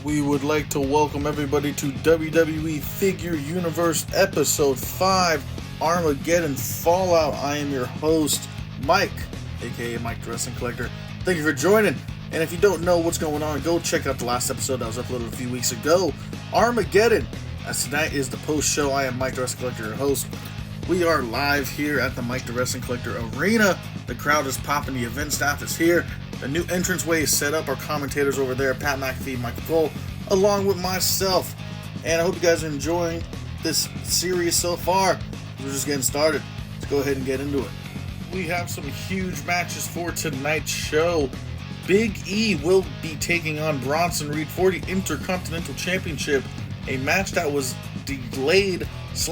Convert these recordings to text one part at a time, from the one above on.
We would like to welcome everybody to WWE Figure Universe Episode 5, Armageddon Fallout. I am your host, Mike, aka Mike the Wrestling Collector. Thank you for joining. And if you don't know what's going on, go check out the last episode that was uploaded a few weeks ago, Armageddon. As tonight is the post-show, I am Mike the Wrestling Collector, your host. We are live here at the Mike the Wrestling Collector Arena. The crowd is popping, the event staff is here. The new entranceway is set up. Our commentators over there, Pat McAfee, Michael Cole, along with myself. And I hope you guys are enjoying this series so far. We're just getting started. Let's go ahead and get into it. We have some huge matches for tonight's show. Big E will be taking on Bronson Reed for the Intercontinental Championship. A match that was delayed /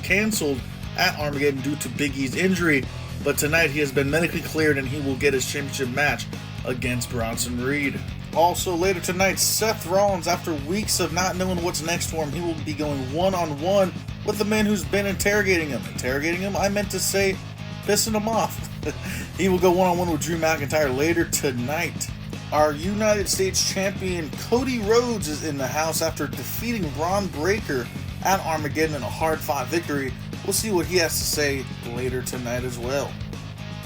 canceled at Armageddon due to Big E's injury. But tonight he has been medically cleared and he will get his championship match against Bronson Reed. Also later tonight, Seth Rollins, after weeks of not knowing what's next for him, he will be going one-on-one with the man who's been interrogating him. Interrogating him? I meant to say pissing him off. He will go one-on-one with Drew McIntyre later tonight. Our United States Champion Cody Rhodes is in the house after defeating Braun Breaker at Armageddon in a hard-fought victory. We'll see what he has to say later tonight as well.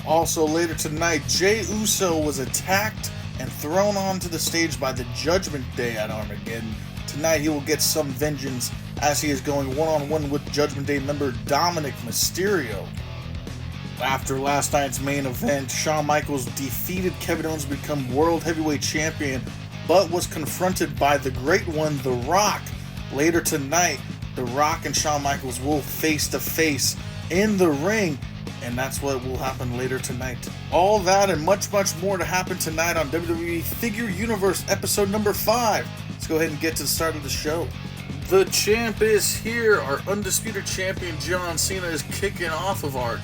Also later tonight, Jey Uso was attacked and thrown onto the stage by the Judgment Day at Armageddon. Tonight he will get some vengeance as he is going one-on-one with Judgment Day member Dominic Mysterio. After last night's main event, Shawn Michaels defeated Kevin Owens to become World Heavyweight Champion, but was confronted by the Great One, The Rock. Later tonight, The Rock and Shawn Michaels will face-to-face in the ring, and that's what will happen later tonight. All that and much, much more to happen tonight on WWE Figure Universe Episode number 5. Let's go ahead and get to the start of the show. The champ is here. Our undisputed champion John Cena is kicking off our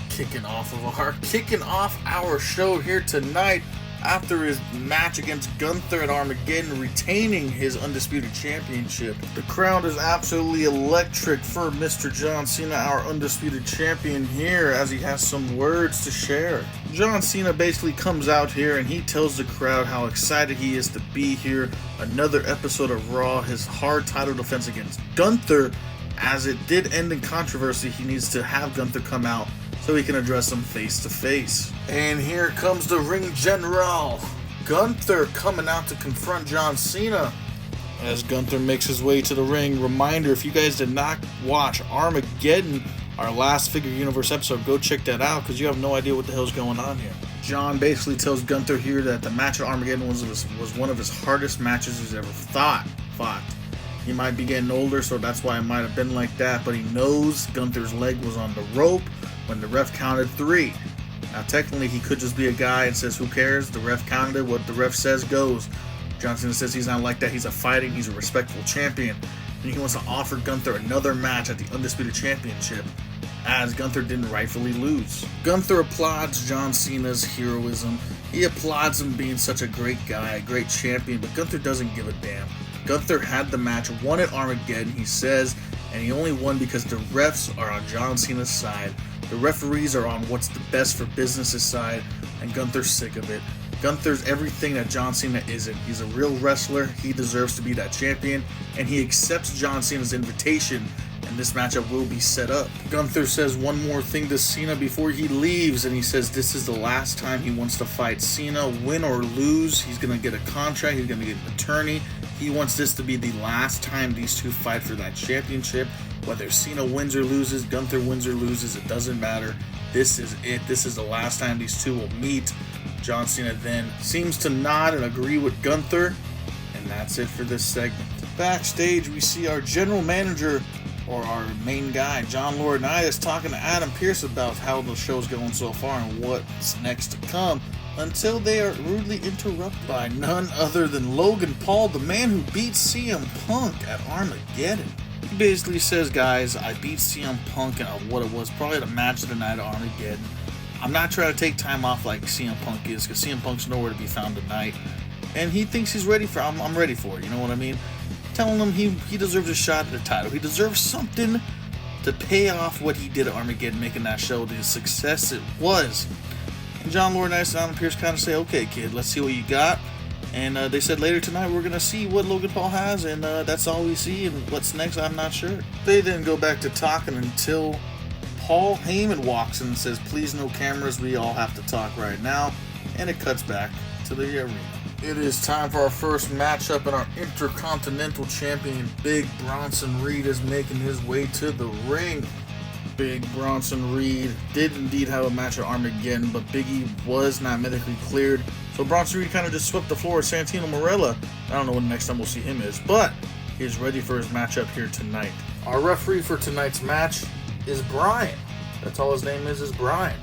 show here tonight after his match against Gunther at Armageddon, retaining his undisputed championship. The crowd is absolutely electric for Mr. John Cena, our undisputed champion here, as he has some words to share. John Cena basically comes out here and he tells the crowd how excited he is to be here. Another episode of Raw, his hard title defense against Gunther. As it did end in controversy, he needs to have Gunther come out so he can address him face to face. And here comes the ring general, Gunther, coming out to confront John Cena. As Gunther makes his way to the ring, reminder, if you guys did not watch Armageddon, our last Figure Universe episode, go check that out because you have no idea what the hell's going on here. John basically tells Gunther here that the match at Armageddon was one of his hardest matches he's ever fought. He might be getting older, so that's why it might have been like that, but he knows Gunther's leg was on the rope when the ref counted 3. Now technically he could just be a guy and says who cares, the ref counted it, what the ref says goes. John Cena says he's not like that, he's a respectful champion, and he wants to offer Gunther another match at the Undisputed Championship, as Gunther didn't rightfully lose. Gunther applauds John Cena's heroism, he applauds him being such a great guy, a great champion, but Gunther doesn't give a damn. Gunther had the match, won at Armageddon, he says, and he only won because the refs are on John Cena's side. The referees are on what's the best for business's side, and Gunther's sick of it. Gunther's everything that John Cena isn't. He's a real wrestler, he deserves to be that champion, and he accepts John Cena's invitation, and this matchup will be set up. Gunther says one more thing to Cena before he leaves, and he says this is the last time he wants to fight Cena, win or lose. He's going to get a contract, he's going to get an attorney. He wants this to be the last time these two fight for that championship. Whether Cena wins or loses, Gunther wins or loses, it doesn't matter. This is it. This is the last time these two will meet. John Cena then seems to nod and agree with Gunther, and that's it for this segment. Backstage, we see our general manager, or our main guy, John Laurinaitis, talking to Adam Pearce about how the show's going so far and what's next to come, until they are rudely interrupted by none other than Logan Paul, the man who beat CM Punk at Armageddon. He basically says, guys, I beat CM Punk in what it was probably the match of the night at Armageddon. I'm not trying to take time off like CM Punk is, because CM Punk's nowhere to be found tonight. And he thinks he's ready for it. I'm ready for it, you know what I mean? Telling him he deserves a shot at the title. He deserves something to pay off what he did at Armageddon, making that show the success it was. And John Laurinaitis and Adam Pearce kind of say, okay, kid, let's see what you got. And they said later tonight we're going to see what Logan Paul has, and that's all we see, and what's next, I'm not sure. They didn't go back to talking until Paul Heyman walks in and says, please no cameras, we all have to talk right now, and it cuts back to the arena. It is time for our first matchup, and our Intercontinental Champion, Big Bronson Reed, is making his way to the ring. Big Bronson Reed did indeed have a match at Armageddon, but Big E was not medically cleared, so Bronson Reed kind of just swept the floor with Santino Marella. I don't know when the next time we'll see him is, but he is ready for his matchup here tonight. Our referee for tonight's match is Brian. That's all his name is Brian.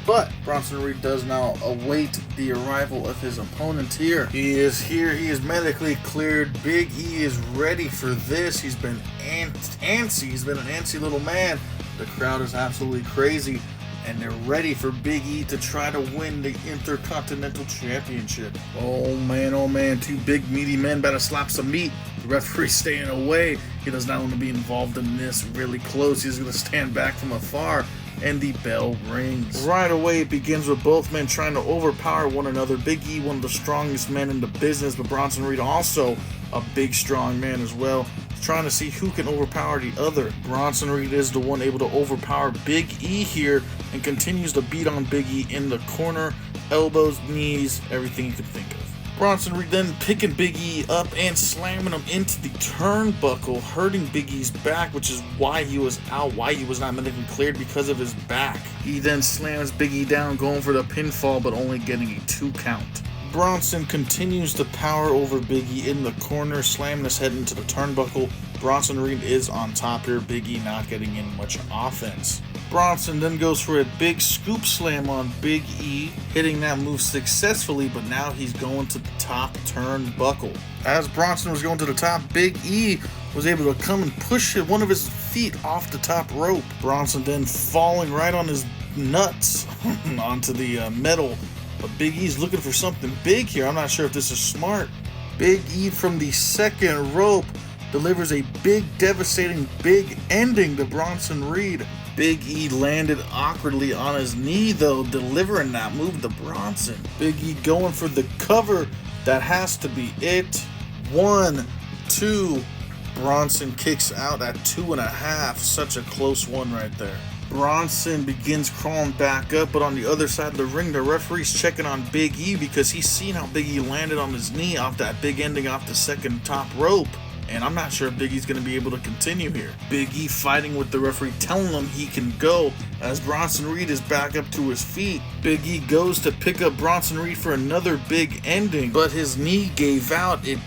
But Bronson Reed does now await the arrival of his opponent here. He is here. He is medically cleared. Big E is ready for this. He's been antsy. He's been an antsy little man. The crowd is absolutely crazy, and they're ready for Big E to try to win the Intercontinental Championship. Oh man, two big meaty men about to slap some meat. The referee's staying away. He does not want to be involved in this really close. He's going to stand back from afar, and the bell rings. Right away, it begins with both men trying to overpower one another. Big E, one of the strongest men in the business, but Bronson Reed also a big, strong man as well, trying to see who can overpower the other. Bronson Reed is the one able to overpower Big E here and continues to beat on Big E in the corner, elbows, knees, everything you can think of. Bronson Reed then picking Big E up and slamming him into the turnbuckle, hurting Big E's back, which is why he was out, why he was not medically cleared, because of his back. He then slams Big E down, going for the pinfall, but only getting a 2 count. Bronson continues to power over Big E in the corner, slamming his head into the turnbuckle. Bronson Reed is on top here, Big E not getting in much offense. Bronson then goes for a big scoop slam on Big E, hitting that move successfully, but now he's going to the top turnbuckle. As Bronson was going to the top, Big E was able to come and push one of his feet off the top rope. Bronson then falling right on his nuts onto the metal. But Big E's looking for something big here. I'm not sure if this is smart. Big E from the second rope delivers a big, devastating, big ending to Bronson Reed. Big E landed awkwardly on his knee, though, delivering that move to Bronson. Big E going for the cover. That has to be it. 1, 2. Bronson kicks out at 2.5. Such a close one right there. Bronson begins crawling back up, but on the other side of the ring, the referee's checking on Big E because he's seen how Big E landed on his knee off that big ending off the second top rope. And I'm not sure if Big E's going to be able to continue here. Big E fighting with the referee, telling him he can go as Bronson Reed is back up to his feet. Big E goes to pick up Bronson Reed for another big ending, but his knee gave out. He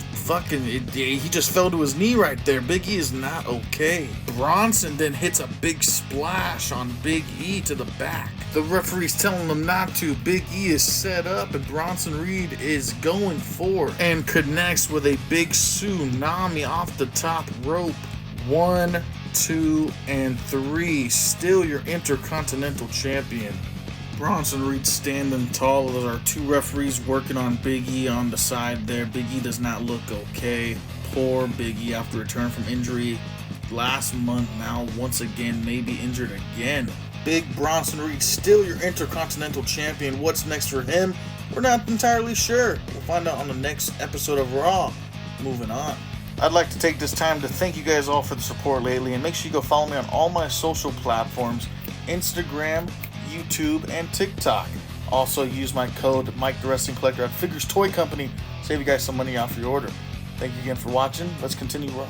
just fell to his knee right there. Big E is not okay. Bronson then hits a big splash on Big E to the back. The referee's telling him not to. Big E is set up, and Bronson Reed is going for and connects with a big tsunami off the top rope. 1, 2, and 3. Still your Intercontinental Champion. Bronson Reed standing tall as our two referees working on Big E on the side there. Big E does not look okay. Poor Big E after return from injury last month, now once again maybe injured again. Big Bronson Reed still your Intercontinental Champion. What's next for him? We're not entirely sure. We'll find out on the next episode of Raw. Moving on. I'd like to take this time to thank you guys all for the support lately, and make sure you go follow me on all my social platforms, Instagram, YouTube, and TikTok. Also use my code Mike the Wrestling Collector at Figures Toy Company. Save you guys some money off your order. Thank you again for watching. Let's continue Raw.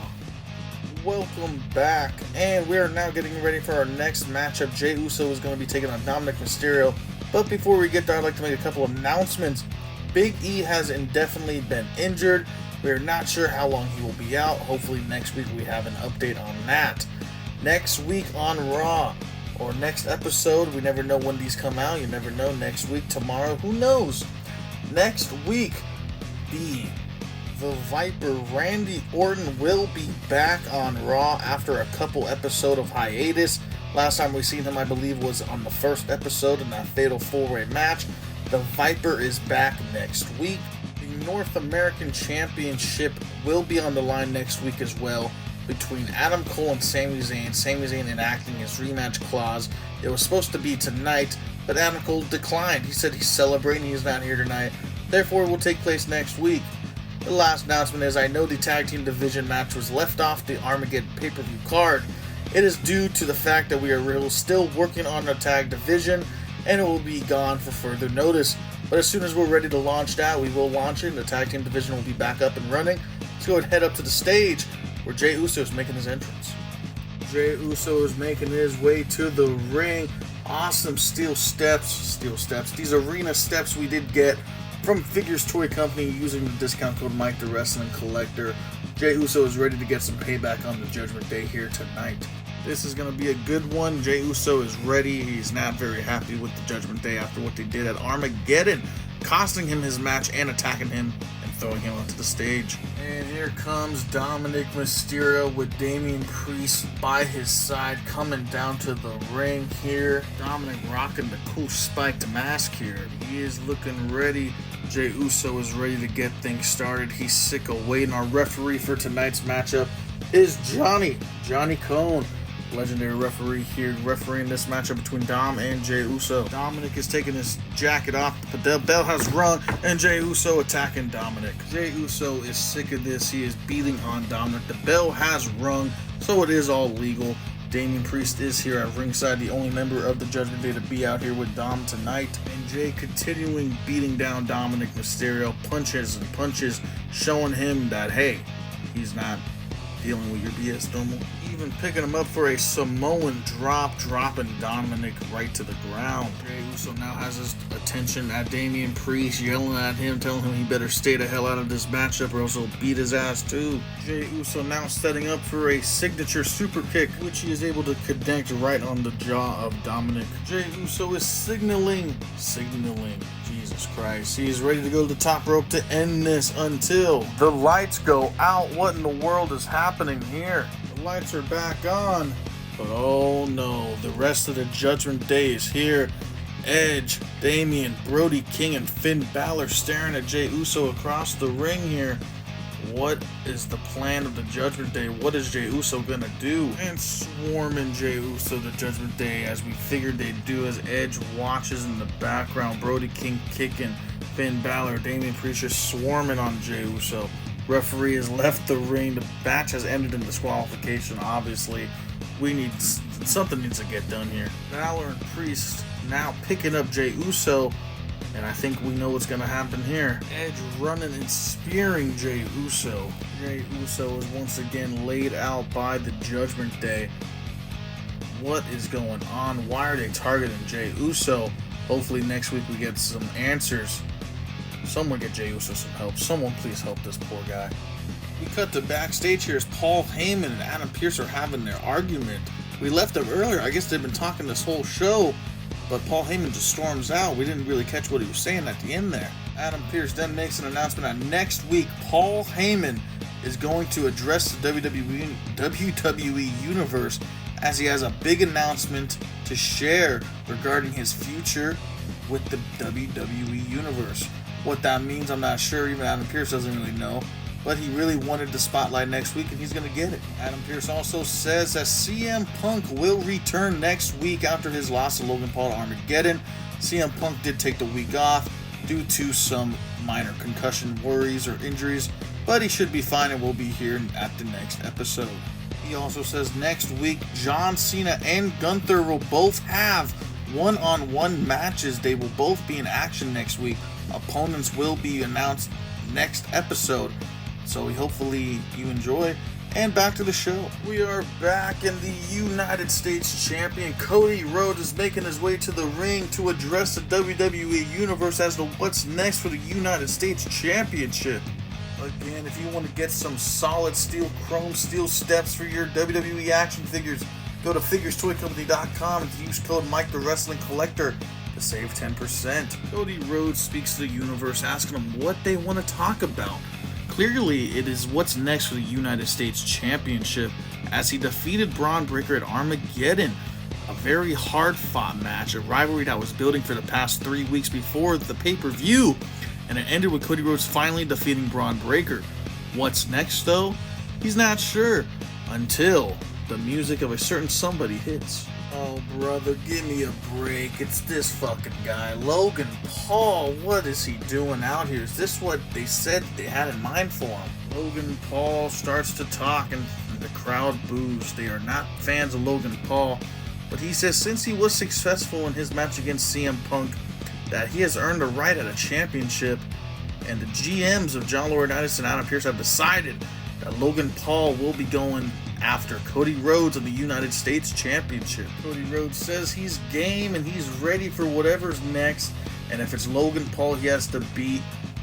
Welcome back, and we are now getting ready for our next matchup. Jey Uso is going to be taking on Dominic Mysterio. But before we get there, I'd like to make a couple of announcements. Big E has indefinitely been injured. We are not sure how long he will be out. Hopefully next week we have an update on that. Next week on Raw, or next episode, we never know when these come out. You never know. Next week, tomorrow, who knows? Next week, the Viper, Randy Orton, will be back on Raw after a couple episode of hiatus. Last time we seen him, I believe, was on the first episode in that Fatal 4-Way match. The Viper is back next week. The North American Championship will be on the line next week as well, between Adam Cole and Sami Zayn. Sami Zayn enacting his rematch clause. It was supposed to be tonight, but Adam Cole declined. He said he's celebrating, he's not here tonight. Therefore, it will take place next week. The last announcement is I know the tag team division match was left off the Armageddon pay-per-view card. It is due to the fact that we are still working on the tag division and it will be gone for further notice. But as soon as we're ready to launch that, we will launch it and the tag team division will be back up and running. Let's go and head up to the stage where Jey Uso is making his entrance. Jey Uso is making his way to the ring. Awesome steel steps. These arena steps we did get from Figures Toy Company using the discount code Mike the Wrestling Collector. Jey Uso is ready to get some payback on the Judgment Day here tonight. This is going to be a good one. Jey Uso is ready. He's not very happy with the Judgment Day after what they did at Armageddon, costing him his match and attacking him and throwing him onto the stage. And here comes Dominic Mysterio with Damian Priest by his side coming down to the ring here. Dominic rocking the cool spiked mask here. He is looking ready. Jey Uso is ready to get things started. He's sick of waiting. Our referee for tonight's matchup is Johnny Cone. Legendary referee here refereeing this matchup between Dom and Jey Uso. Dominic is taking his jacket off, but the bell has rung, and Jey Uso attacking Dominic. Jey Uso is sick of this. He is beating on Dominic. The bell has rung, so it is all legal. Damian Priest is here at ringside, the only member of the Judgment Day to be out here with Dom tonight. And Jey continuing beating down Dominic Mysterio, punches, showing him that, hey, he's not dealing with your BS normal. Even picking him up for a Samoan drop, dropping Dominic right to the ground. Jey Uso now has his attention at Damian Priest, yelling at him, telling him he better stay the hell out of this matchup or else he'll beat his ass too. Jey Uso now setting up for a signature super kick, which he is able to connect right on the jaw of Dominic. Jey Uso is signaling. Jesus Christ. He is ready to go to the top rope to end this until the lights go out. What in the world is happening here? The lights are back on, but oh no, the rest of the Judgment Day is here. Edge, Damian, Brody King, and Finn Balor staring at Jey Uso across the ring here. What is the plan of the Judgment Day? What is Jey Uso gonna do? And swarming Jey Uso the Judgment Day as we figured they'd do, as Edge watches in the background. Brody King kicking, Finn Balor, Damian Priest just swarming on Jey Uso. Referee has left the ring. The match has ended in disqualification, obviously. Something needs to get done here. Balor and Priest now picking up Jey Uso. And I think we know what's going to happen here. Edge running and spearing Jey Uso. Jey Uso is once again laid out by the Judgment Day. What is going on? Why are they targeting Jey Uso? Hopefully next week we get some answers. Someone get Jey Uso some help. Someone please help this poor guy. We cut to backstage here as Paul Heyman and Adam Pearce are having their argument. We left them earlier. I guess they've been talking this whole show. But Paul Heyman just storms out. We didn't really catch what he was saying at the end there. Adam Pearce then makes an announcement that next week Paul Heyman is going to address the WWE Universe as he has a big announcement to share regarding his future with the WWE Universe. What that means, I'm not sure. Even Adam Pearce doesn't really know. But he really wanted the spotlight next week, and he's going to get it. Adam Pearce also says that CM Punk will return next week after his loss to Logan Paul at Armageddon. CM Punk did take the week off due to some minor concussion worries or injuries, but he should be fine and will be here at the next episode. He also says next week, John Cena and Gunther will both have one-on-one matches. They will both be in action next week. Opponents will be announced next episode. So hopefully you enjoy. And back to the show. We are back, and the United States Champion Cody Rhodes is making his way to the ring to address the WWE Universe as to what's next for the United States Championship. Again, if you want to get some solid chrome steel steps for your WWE action figures, go to FiguresToyCompany.com and use code Mike the Wrestling Collector to save 10%. Cody Rhodes speaks to the universe, asking them what they want to talk about. Clearly, it is what's next for the United States Championship as he defeated Braun Breaker at Armageddon. A very hard-fought match, a rivalry that was building for the past 3 weeks before the pay-per-view, and it ended with Cody Rhodes finally defeating Braun Breaker. What's next, though? He's not sure until the music of a certain somebody hits. Oh, brother, give me a break. It's this fucking guy. Logan Paul, what is he doing out here? Is this what they said they had in mind for him? Logan Paul starts to talk and the crowd boos. They are not fans of Logan Paul, but he says since he was successful in his match against CM Punk, that he has earned a right at a championship, and the GMs of John Laurinaitis and Adam Pearce have decided that Logan Paul will be going after Cody Rhodes in the United States Championship. Cody Rhodes says he's game and he's ready for whatever's next, and if it's Logan Paul he has to beat,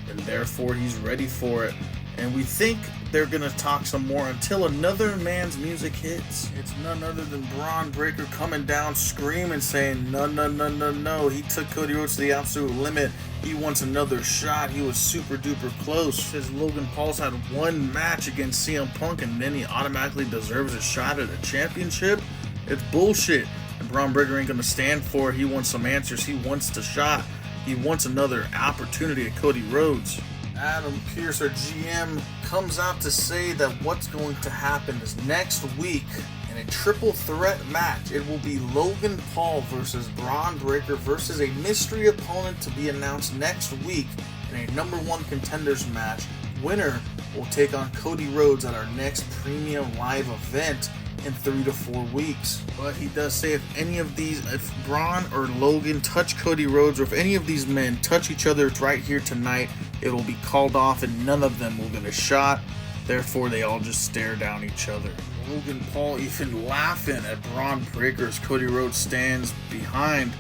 and therefore he's ready for it. And we think they're going to talk some more until another man's music hits. It's none other than Braun Breaker coming down screaming, saying, no. He took Cody Rhodes to the absolute limit. He wants another shot. He was super duper close. Says Logan Paul's had one match against CM Punk and then he automatically deserves a shot at a championship. It's bullshit. And Braun Breaker ain't going to stand for it. He wants some answers. He wants the shot. He wants another opportunity at Cody Rhodes. Adam Pearce, our GM, comes out to say that what's going to happen is next week in a triple threat match, it will be Logan Paul versus Braun Breaker versus a mystery opponent to be announced next week in a number one contenders match. Winner will take on Cody Rhodes at our next premium live event in 3 to 4 weeks. But he does say if Braun or Logan touch Cody Rhodes, or if any of these men touch each other right here tonight, it will be called off and none of them will get a shot. Therefore, they all just stare down each other. Logan Paul even laughing at Braun Breaker as Cody Rhodes stands behind.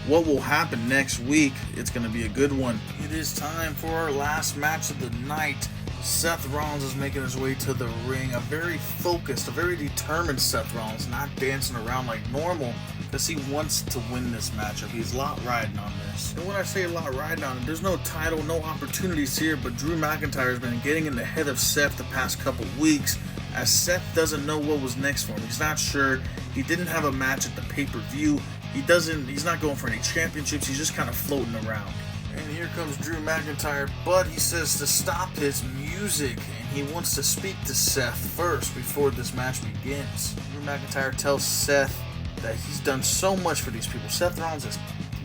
What will happen next week? It's going to be a good one. It is time for our last match of the night. Seth Rollins is making his way to the ring. A very focused, a very determined Seth Rollins, not dancing around like normal, because he wants to win this matchup. He's a lot riding on this. And when I say a lot riding on it, there's no title, no opportunities here, but Drew McIntyre has been getting in the head of Seth the past couple weeks, as Seth doesn't know what was next for him. He's not sure. He didn't have a match at the pay-per-view. He's not going for any championships. He's just kind of floating around. And here comes Drew McIntyre, but he says to stop his music, and he wants to speak to Seth first before this match begins. Drew McIntyre tells Seth that he's done so much for these people. Seth Rollins has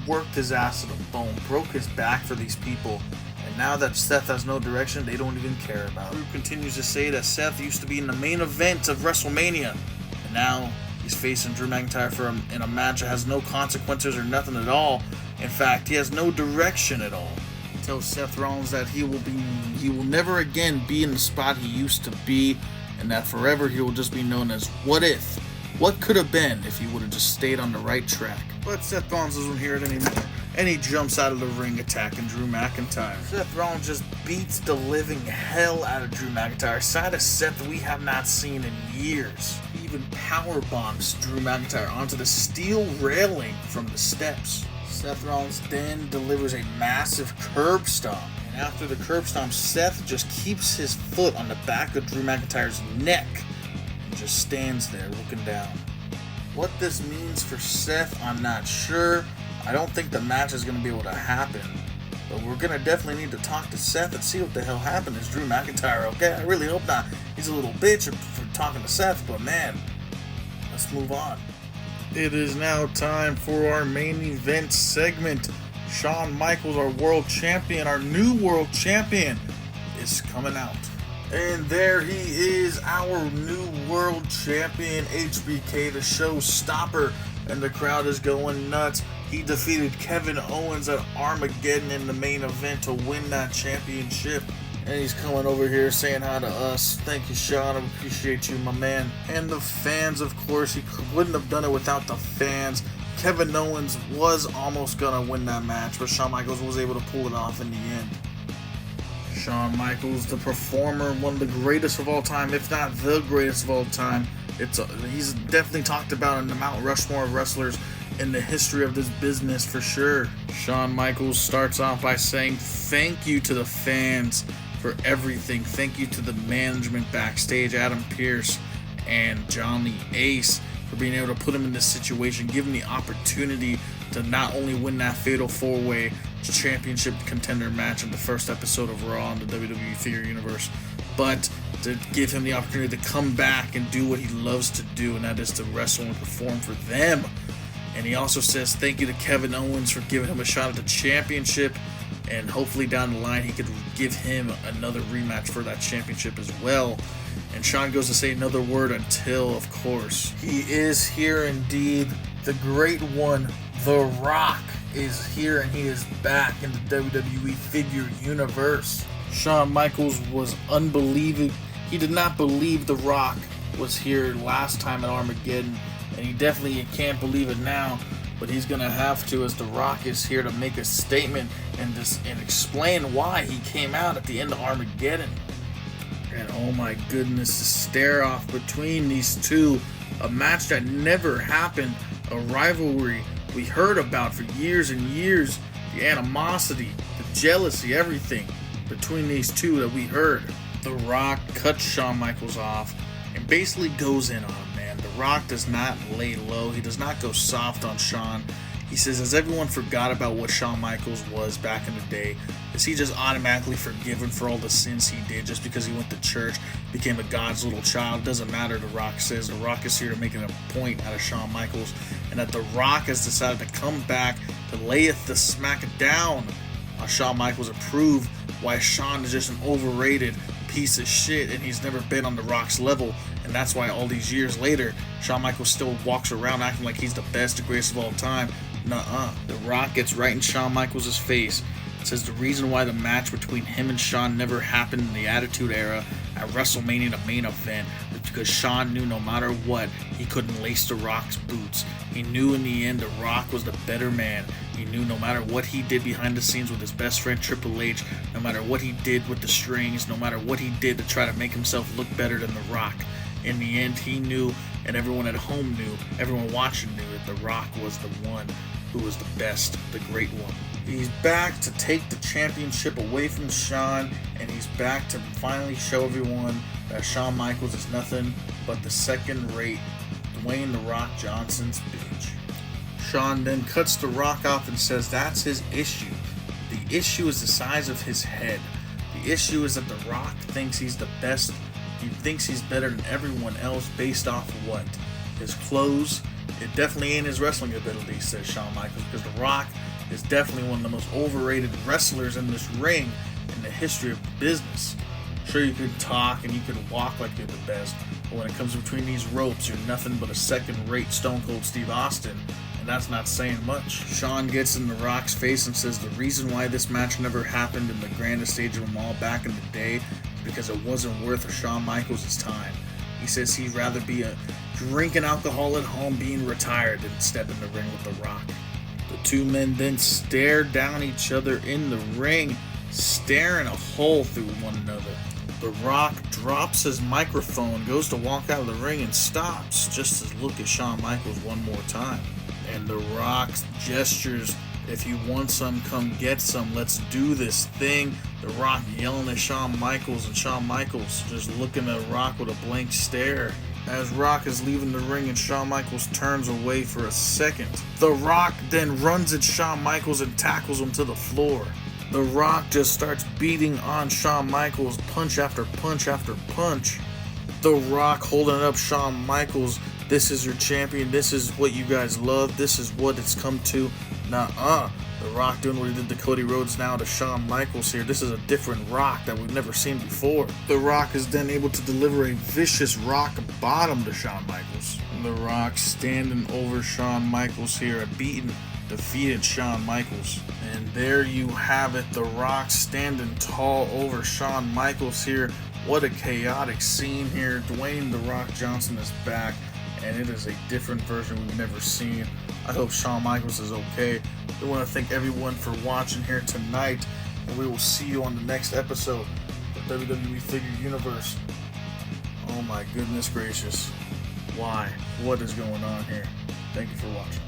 worked his ass to the bone, broke his back for these people, and now that Seth has no direction, they don't even care about it. Drew continues to say that Seth used to be in the main event of WrestleMania, and now he's facing Drew McIntyre in a match that has no consequences or nothing at all. In fact, he has no direction at all. He tells Seth Rollins that he will never again be in the spot he used to be, and that forever he will just be known as What If. What could have been if he would have just stayed on the right track. But Seth Rollins doesn't hear it anymore, and he jumps out of the ring attacking Drew McIntyre. Seth Rollins just beats the living hell out of Drew McIntyre, a side of Seth that we have not seen in years. He even power bombs Drew McIntyre onto the steel railing from the steps. Seth Rollins then delivers a massive curb stomp, and after the curb stomp, Seth just keeps his foot on the back of Drew McIntyre's neck and just stands there looking down. What this means for Seth, I'm not sure. I don't think the match is going to be able to happen, but we're going to definitely need to talk to Seth and see what the hell happened. Is Drew McIntyre okay? I really hope not. He's a little bitch for talking to Seth, but man, let's move on. It is now time for our main event segment. Shawn Michaels, our world champion, our new world champion, is coming out. And there he is, our new world champion, HBK, the showstopper, and the crowd is going nuts. He defeated Kevin Owens at Armageddon in the main event to win that championship. And he's coming over here saying hi to us. Thank you, Shawn. I appreciate you, my man. And the fans, of course. He wouldn't have done it without the fans. Kevin Owens was almost going to win that match, but Shawn Michaels was able to pull it off in the end. Shawn Michaels, the performer, one of the greatest of all time, if not the greatest of all time. He's definitely talked about in the Mount Rushmore of wrestlers in the history of this business for sure. Shawn Michaels starts off by saying thank you to the fans for everything. Thank you to the management backstage, Adam Pearce and Johnny Ace, for being able to put him in this situation, give him the opportunity to not only win that fatal 4-way championship contender match in the first episode of Raw in the WWE Theater Universe, but to give him the opportunity to come back and do what he loves to do, and that is to wrestle and perform for them. And he also says thank you to Kevin Owens for giving him a shot at the championship, and hopefully down the line he could give him another rematch for that championship as well. And Shawn goes to say another word until, of course, he is here indeed. The great one, The Rock, is here, and he is back in the WWE figure universe. Shawn Michaels was unbelievable. He did not believe The Rock was here last time at Armageddon, and he definitely can't believe it now, but he's going to have to, as The Rock is here to make a statement and explain why he came out at the end of Armageddon. And oh my goodness, the stare-off between these two, a match that never happened, a rivalry we heard about for years and years, the animosity, the jealousy, everything between these two that we heard. The Rock cuts Shawn Michaels off and basically goes in on him, man. The Rock does not lay low. He does not go soft on Shawn. He says, has everyone forgot about what Shawn Michaels was back in the day? Is he just automatically forgiven for all the sins he did just because he went to church, became a God's little child? It doesn't matter, The Rock says. The Rock is here to make a point out of Shawn Michaels, and that The Rock has decided to come back to layeth the smack down on Shawn Michaels and prove why Shawn is just an overrated piece of shit and he's never been on The Rock's level. And that's why all these years later, Shawn Michaels still walks around acting like he's the best, the greatest of all time. Nuh-uh. The Rock gets right in Shawn Michaels' face. Says the reason why the match between him and Shawn never happened in the Attitude Era at WrestleMania, the main event, was because Shawn knew no matter what, he couldn't lace The Rock's boots. He knew in the end The Rock was the better man. He knew no matter what he did behind the scenes with his best friend Triple H, no matter what he did with the strings, no matter what he did to try to make himself look better than The Rock, in the end he knew, and everyone at home knew, everyone watching knew, that The Rock was the one who was the best, the great one. He's back to take the championship away from Shawn, and he's back to finally show everyone that Shawn Michaels is nothing but the second-rate Dwayne The Rock Johnson's bitch. Shawn then cuts The Rock off and says that's his issue. The issue is the size of his head. The issue is that The Rock thinks he's the best. He thinks he's better than everyone else based off of what? His clothes. It definitely ain't his wrestling ability, says Shawn Michaels, because The Rock is definitely one of the most overrated wrestlers in this ring in the history of the business. Sure, you could talk and you could walk like you're the best, but when it comes between these ropes, you're nothing but a second-rate Stone Cold Steve Austin, and that's not saying much. Shawn gets in The Rock's face and says the reason why this match never happened in the grandest stage of them all back in the day is because it wasn't worth Shawn Michaels' time. He says he'd rather be drinking alcohol at home being retired than step in the ring with The Rock. The two men then stare down each other in the ring, staring a hole through one another. The Rock drops his microphone, goes to walk out of the ring, and stops just to look at Shawn Michaels one more time. And The Rock gestures, if you want some, come get some, let's do this thing. The Rock yelling at Shawn Michaels, and Shawn Michaels just looking at Rock with a blank stare. As Rock is leaving the ring and Shawn Michaels turns away for a second, The Rock then runs at Shawn Michaels and tackles him to the floor. The Rock just starts beating on Shawn Michaels, punch after punch after punch. The Rock holding up Shawn Michaels, this is your champion, this is what you guys love, this is what it's come to. Nuh-uh. The Rock doing what he did to Cody Rhodes now to Shawn Michaels here. This is a different Rock that we've never seen before. The Rock is then able to deliver a vicious rock bottom to Shawn Michaels. The Rock standing over Shawn Michaels here, a beaten, defeated Shawn Michaels. And there you have it, The Rock standing tall over Shawn Michaels here. What a chaotic scene here. Dwayne The Rock Johnson is back, and it is a different version we've never seen. I hope Shawn Michaels is okay. We want to thank everyone for watching here tonight, and we will see you on the next episode of WWE Figure Universe. Oh my goodness gracious. Why? What is going on here? Thank you for watching.